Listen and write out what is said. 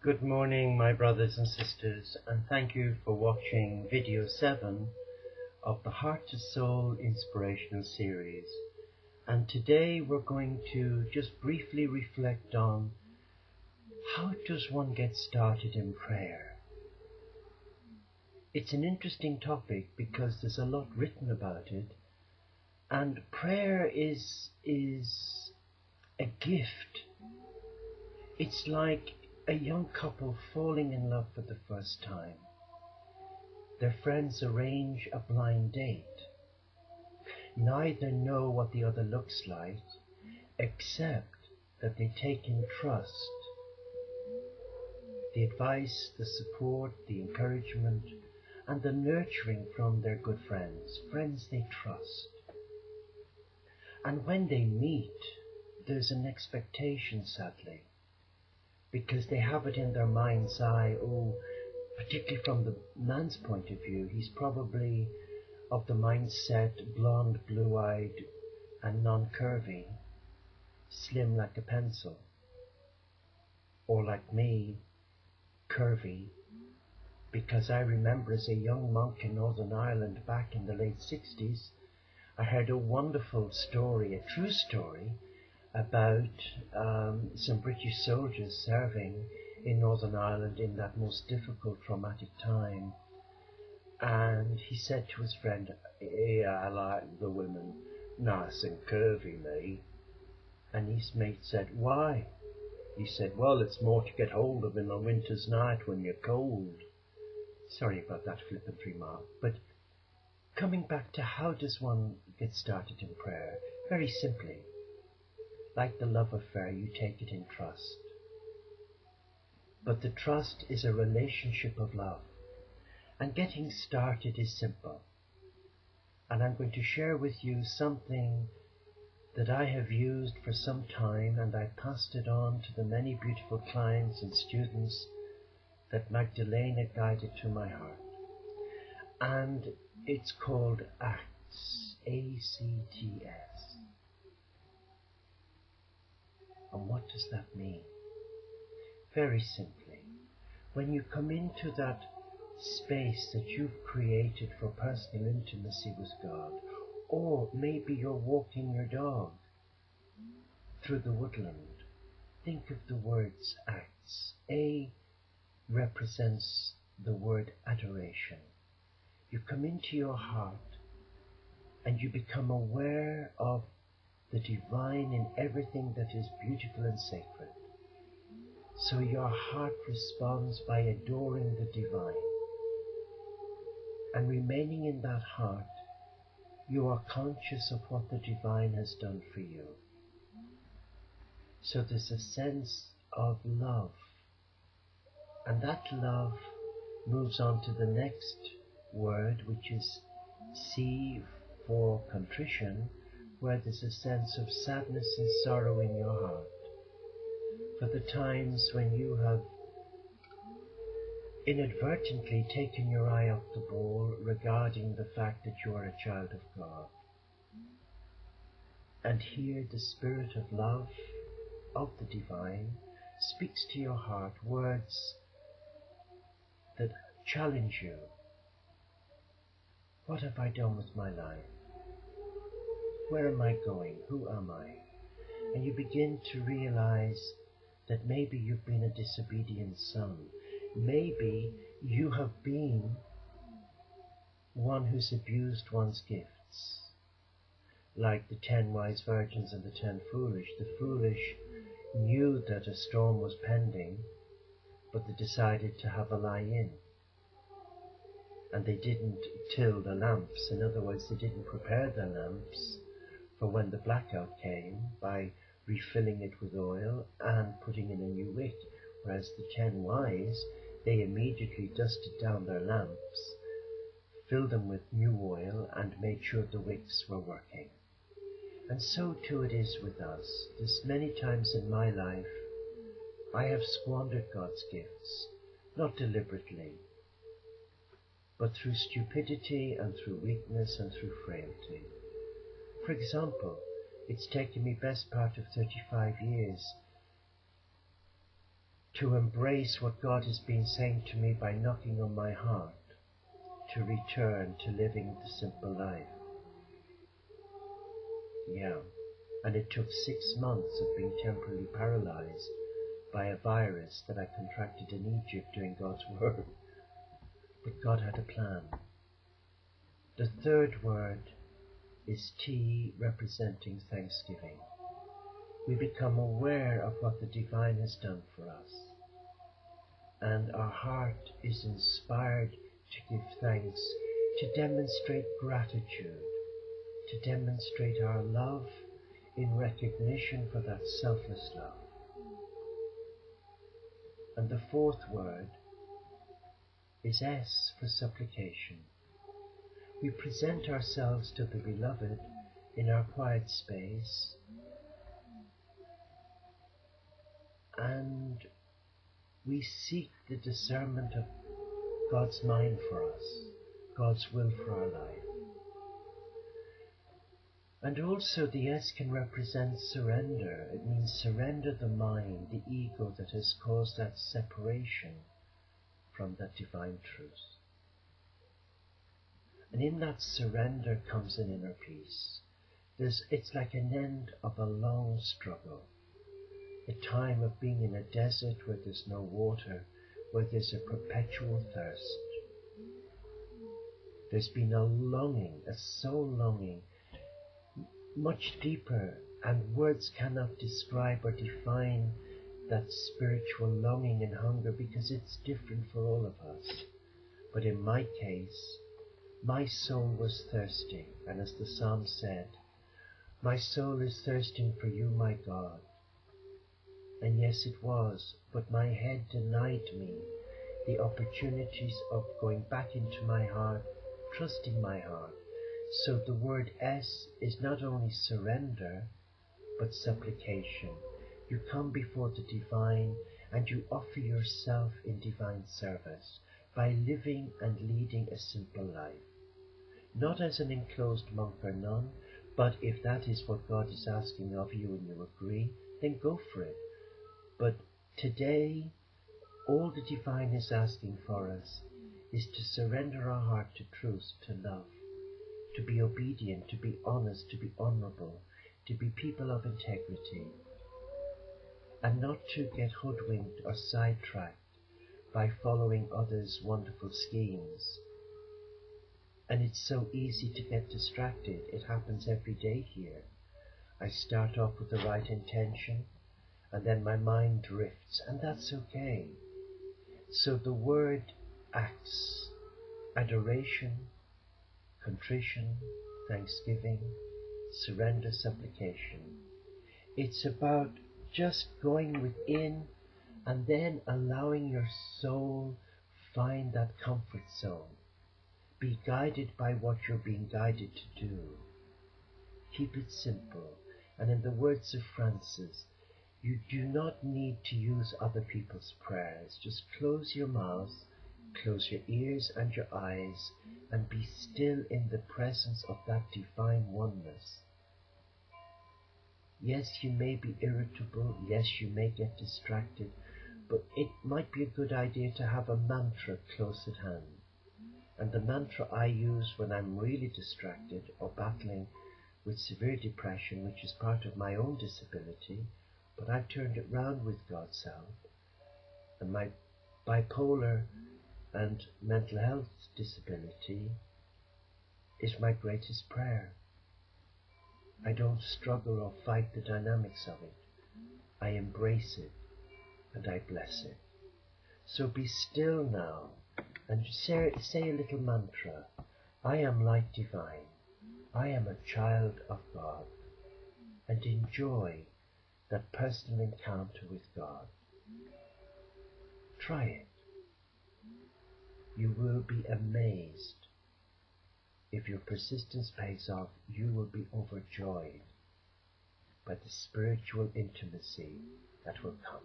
Good morning, my brothers and sisters, and thank you for watching video 7 of the Heart to Soul Inspirational Series. And today we're going to just briefly reflect on how does one get started in prayer. It's an interesting topic because there's a lot written about it, and prayer is a gift. It's like a young couple falling in love for the first time. Their friends arrange a blind date. Neither know what the other looks like, except that they take in trust the advice, the support, the encouragement, and the nurturing from their good friends they trust. And when they meet, there's an expectation, sadly, because they have it in their mind's eye, particularly from the man's point of view, he's probably of the mindset blonde, blue-eyed, and non-curvy, slim like a pencil, or like me, curvy, because I remember as a young monk in Northern Ireland back in the late 60s, I heard a wonderful story, a true story, about some British soldiers serving in Northern Ireland in that most difficult, traumatic time. And he said to his friend, "Yeah, I like the women nice and curvy, me." And his mate said, "Why?" He said, "Well, it's more to get hold of in a winter's night when you're cold." Sorry about that flippant remark, but coming back to how does one get started in prayer? Very simply, like the love affair, you take it in trust. But the trust is a relationship of love. And getting started is simple. And I'm going to share with you something that I have used for some time, and I passed it on to the many beautiful clients and students that Magdalena guided to my heart. And it's called ACTS, A-C-T-S. And what does that mean? Very simply, when you come into that space that you've created for personal intimacy with God, or maybe you're walking your dog through the woodland, think of the words ACTS. A represents the word adoration. You come into your heart and you become aware of the divine in everything that is beautiful and sacred. So your heart responds by adoring the divine. And remaining in that heart, you are conscious of what the divine has done for you. So there's a sense of love. And that love moves on to the next word, which is C for contrition, where there's a sense of sadness and sorrow in your heart for the times when you have inadvertently taken your eye off the ball regarding the fact that you are a child of God. And here the spirit of love of the divine speaks to your heart words that challenge you. What have I done with my life? Where am I going? Who am I? And you begin to realize that maybe you've been a disobedient son. Maybe you have been one who's abused one's gifts. Like the 10 wise virgins and the 10 foolish. The foolish knew that a storm was pending, but they decided to have a lie-in. And they didn't till the lamps. In other words, they didn't prepare their lamps for when the blackout came by refilling it with oil and putting in a new wick. Whereas the 10 wise, they immediately dusted down their lamps, filled them with new oil, and made sure the wicks were working. And so too it is with us. There's many times in my life I have squandered God's gifts, not deliberately, but through stupidity and through weakness and through frailty. For example, it's taken me best part of 35 years to embrace what God has been saying to me by knocking on my heart, to return to living the simple life. Yeah, and it took 6 months of being temporarily paralyzed by a virus that I contracted in Egypt doing God's work. But God had a plan. The third word is T, representing thanksgiving. We become aware of what the divine has done for us, and our heart is inspired to give thanks, to demonstrate gratitude, to demonstrate our love in recognition for that selfless love. And the fourth word is S for supplication. We present ourselves to the Beloved in our quiet space, and we seek the discernment of God's mind for us, God's will for our life. And also the S can represent surrender. It means surrender the mind, the ego that has caused that separation from that divine truth. And in that surrender comes an inner peace. It's like an end of a long struggle, a time of being in a desert where there's no water, where there's a perpetual thirst. There's been a longing, a soul longing, much deeper, and words cannot describe or define that spiritual longing and hunger, because it's different for all of us. But in my case, my soul was thirsting, and as the psalm said, my soul is thirsting for you, my God. And yes, it was, but my head denied me the opportunities of going back into my heart, trusting my heart. So the word S is not only surrender, but supplication. You come before the divine and you offer yourself in divine service by living and leading a simple life. Not as an enclosed monk or nun, but if that is what God is asking of you and you agree, then go for it. But today, all the divine is asking for us is to surrender our heart to truth, to love, to be obedient, to be honest, to be honorable, to be people of integrity, and not to get hoodwinked or sidetracked by following others' wonderful schemes. And it's so easy to get distracted. It happens every day here. I start off with the right intention, and then my mind drifts, and that's okay. So the word acts, adoration, contrition, thanksgiving, surrender, supplication. It's about just going within and then allowing your soul find that comfort zone. Be guided by what you're being guided to do. Keep it simple. And in the words of Francis, you do not need to use other people's prayers. Just close your mouth, close your ears and your eyes, and be still in the presence of that divine oneness. Yes, you may be irritable. Yes, you may get distracted. But it might be a good idea to have a mantra close at hand. And the mantra I use when I'm really distracted or battling with severe depression, which is part of my own disability, but I've turned it round with God's help. And my bipolar and mental health disability is my greatest prayer. I don't struggle or fight the dynamics of it. I embrace it and I bless it. So be still now and say a little mantra. I am light divine. I am a child of God. And enjoy that personal encounter with God. Try it. You will be amazed. If your persistence pays off, you will be overjoyed by the spiritual intimacy that will come.